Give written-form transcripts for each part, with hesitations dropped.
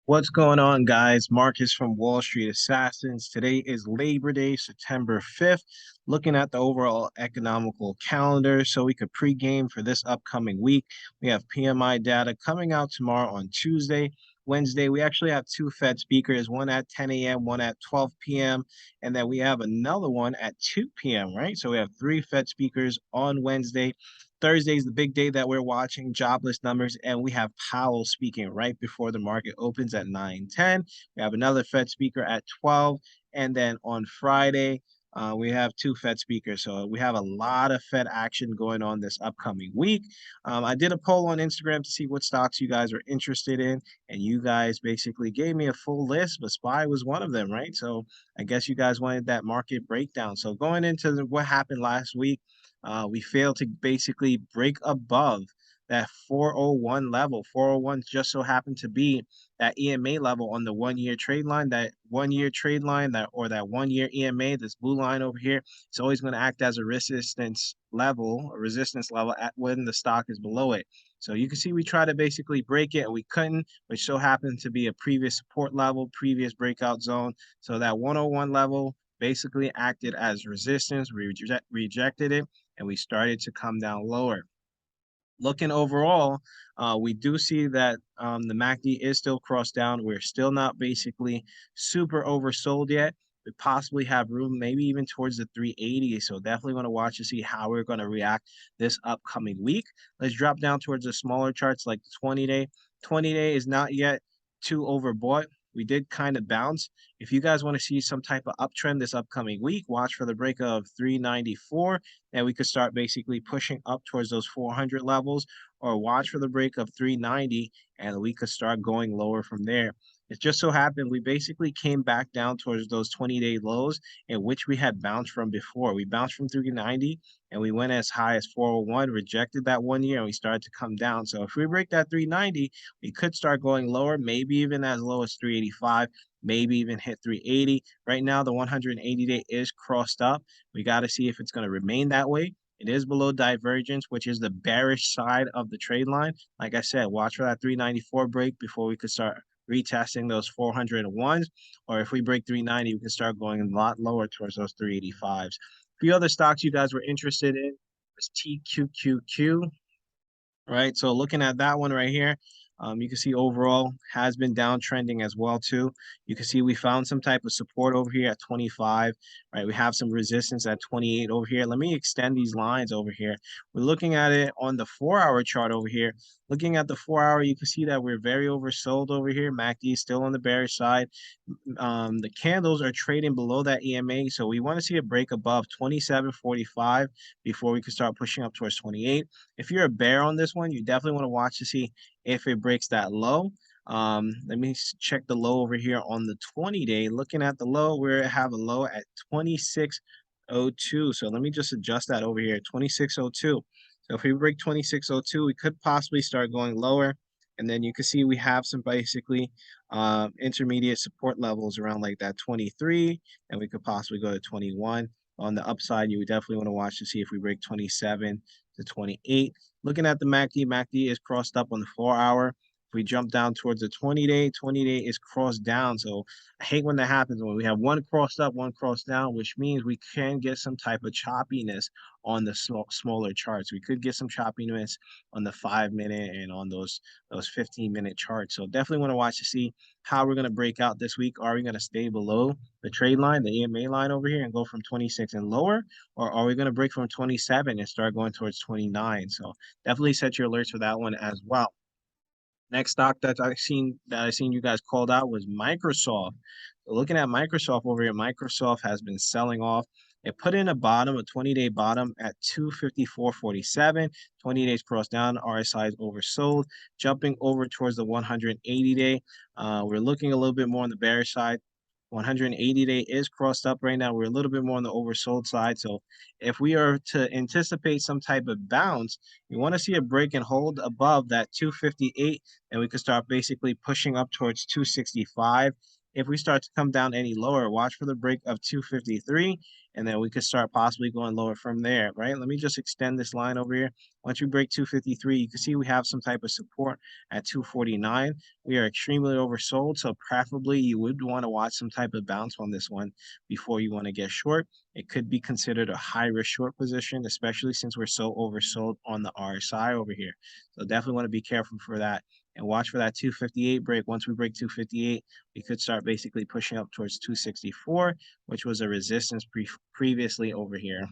What's going on, guys? Marcus from Wall Street Assassins. Today is Labor Day, September 5th. Looking at the overall economical calendar so we could pregame for this upcoming week. We have PMI data coming out tomorrow on Tuesday. Wednesday, we actually have two Fed speakers, one at 10 a.m., one at 12 p.m., and then we have another one at 2 p.m., right? So we have three Fed speakers on Wednesday. Thursday is the big day that we're watching jobless numbers, and we have Powell speaking right before the market opens at 9:10. We have another Fed speaker at 12, and then on Friday, we have two Fed speakers. So we have a lot of Fed action going on this upcoming week. I did a poll on Instagram to see what stocks you guys are interested in, and you guys basically gave me a full list, but SPY was one of them, right? So I guess you guys wanted that market breakdown. So going into what happened last week, we failed to basically break above that 401 level. 401 just so happened to be that EMA level on the 1 year trade line. That 1 year trade line, that 1 year EMA, this blue line over here, it's always going to act as a resistance level, at when the stock is below it. So you can see we try to basically break it and we couldn't, which so happened to be a previous support level, previous breakout zone. So that 101 level basically acted as resistance. We rejected it and we started to come down lower. Looking overall, we do see that the MACD is still crossed down. We're still not basically super oversold yet. We possibly have room, maybe even towards the 380. So definitely want to watch to see how we're going to react this upcoming week. Let's drop down towards the smaller charts like the 20-day. 20-day is not yet too overbought. We did kind of bounce. If you guys want to see some type of uptrend this upcoming week, watch for the break of 394, and we could start basically pushing up towards those 400 levels, or watch for the break of 390, and we could start going lower from there. It just so happened we basically came back down towards those 20-day lows in which we had bounced from before. We bounced from 390 and we went as high as 401, rejected that 1 year, and we started to come down. So if we break that 390, we could start going lower, maybe even as low as 385, maybe even hit 380. Right now, the 180-day is crossed up. We got to see if it's going to remain that way. It is below divergence, which is the bearish side of the trade line. Like I said, watch for that 394 break before we could start retesting those 401s. Or if we break 390, we can start going a lot lower towards those 385s. A few other stocks you guys were interested in was TQQQ, right? So looking at that one right here, you can see overall has been downtrending as well too. You can see we found some type of support over here at 25, right? We have some resistance at 28 over here. Let me extend these lines over here. We're looking at it on the 4-hour chart over here. Looking at the 4-hour, you can see that we're very oversold over here. MACD is still on the bearish side. The candles are trading below that EMA, so we want to see a break above 27.45 before we can start pushing up towards 28. If you're a bear on this one, you definitely want to watch to see if it breaks that low. Let me check the low over here on the 20-day. Looking at the low, we have a low at 26.02. So let me just adjust that over here, 26.02. So if we break 26.02, we could possibly start going lower. And then you can see we have some basically intermediate support levels around like that 23, and we could possibly go to 21. On the upside, you would definitely want to watch to see if we break 27 to 28. Looking at the MACD, MACD is crossed up on the 4-hour. If we jump down towards the 20-day, 20-day is crossed down. So I hate when that happens, when we have one crossed up, one crossed down, which means we can get some type of choppiness on the smaller charts. We could get some choppiness on the 5-minute and on those 15-minute charts. So definitely want to watch to see how we're going to break out this week. Are we going to stay below the trade line, the EMA line over here, and go from 26 and lower? Or are we going to break from 27 and start going towards 29? So definitely set your alerts for that one as well. Next stock that I seen you guys called out was Microsoft. So looking at Microsoft over here, Microsoft has been selling off. It put in a bottom, a 20-day bottom at 254.47. 20 days crossed down, RSI is oversold, jumping over towards the 180-day. We're looking a little bit more on the bearish side. 180-day is crossed up right now. We're a little bit more on the oversold side. So if we are to anticipate some type of bounce, you want to see a break and hold above that 258, and we could start basically pushing up towards 265. If we start to come down any lower, watch for the break of 253, and then we could start possibly going lower from there, right? Let me just extend this line over here. Once we break 253, you can see we have some type of support at 249. We are extremely oversold, so preferably you would want to watch some type of bounce on this one before you want to get short. It could be considered a high risk short position, especially since we're so oversold on the RSI over here. So definitely want to be careful for that and watch for that 258 break. Once we break 258, we could start basically pushing up towards 264, which was a resistance previously over here.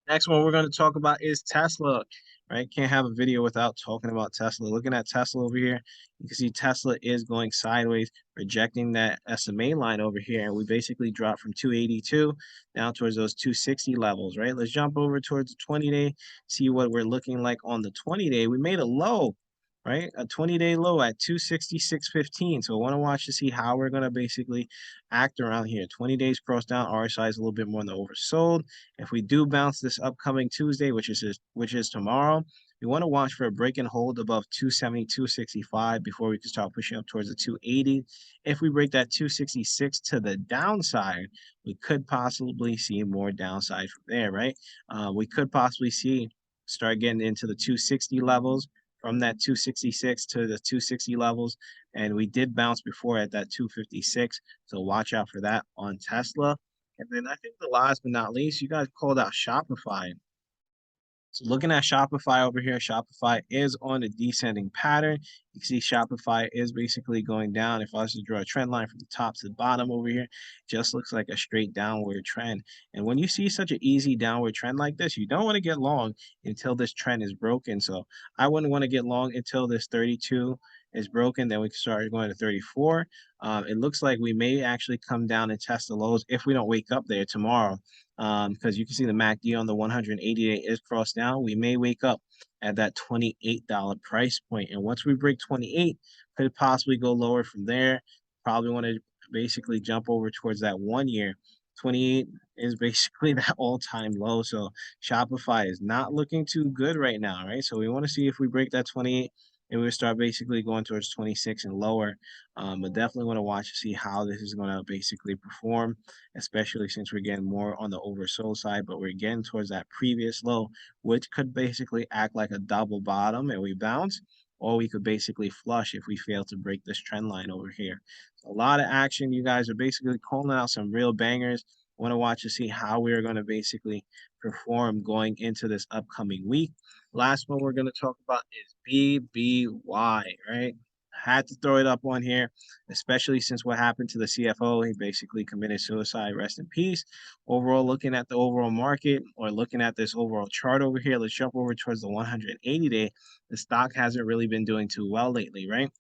Next one we're going to talk about is Tesla, right? Can't have a video without talking about Tesla. Looking at Tesla over here, you can see Tesla is going sideways, rejecting that SMA line over here. And we basically dropped from 282 down towards those 260 levels, right? Let's jump over towards the 20-day, see what we're looking like on the 20-day. We made a low, right? A 20-day low at 266.15. So I want to watch to see how we're going to basically act around here. 20 days cross down, RSI is a little bit more on the oversold. If we do bounce this upcoming Tuesday, which is tomorrow, we want to watch for a break and hold above 270, 265 before we can start pushing up towards the 280. If we break that 266 to the downside, we could possibly see more downside from there, right? We could possibly start getting into the 260 levels from that 266 to the 260 levels. And we did bounce before at that 256. So watch out for that on Tesla. And then I think the last but not least, you guys called out Shopify. So looking at Shopify over here, Shopify is on a descending pattern. You can see Shopify is basically going down. If I was to draw a trend line from the top to the bottom over here, just looks like a straight downward trend. And when you see such an easy downward trend like this, you don't want to get long until this trend is broken. So I wouldn't want to get long until this 32 is broken. Then we can start going to 34. It looks like we may actually come down and test the lows if we don't wake up there tomorrow. Because you can see the MACD on the 180-day is crossed down. We may wake up at that $28 price point. And once we break 28, could possibly go lower from there. Probably want to basically jump over towards that 1 year. 28 is basically that all-time low. So Shopify is not looking too good right now, right? So we want to see if we break that 28 and we start basically going towards 26 and lower. But definitely want to watch to see how this is going to basically perform, especially since we're getting more on the oversold side, but we're getting towards that previous low, which could basically act like a double bottom and we bounce, or we could basically flush if we fail to break this trend line over here. So a lot of action. You guys are basically calling out some real bangers. Want to watch to see how we are going to basically perform going into this upcoming week. Last one we're going to talk about is BBY, right? Had to throw it up on here, especially since what happened to the CFO. He basically committed suicide. Rest in peace. Overall, looking at the overall market or looking at this overall chart over here, let's jump over towards the 180-day. The stock hasn't really been doing too well lately, right?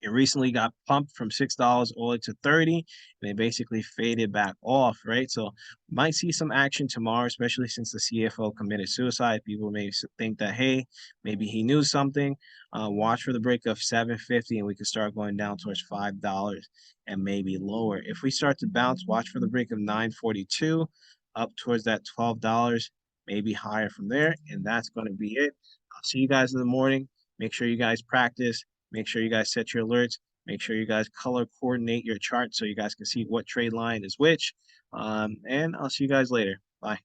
It recently got pumped from $6 all the way to 30, and it basically faded back off, right? So might see some action tomorrow, especially since the CFO committed suicide. People may think that, hey, maybe he knew something. Watch for the break of 750, and we could start going down towards $5 and maybe lower. If we start to bounce, watch for the break of 942 up towards that $12, maybe higher from there, and that's going to be it. I'll see you guys in the morning. Make sure you guys practice. Make sure you guys set your alerts. Make sure you guys color coordinate your chart so you guys can see what trade line is which. And I'll see you guys later. Bye.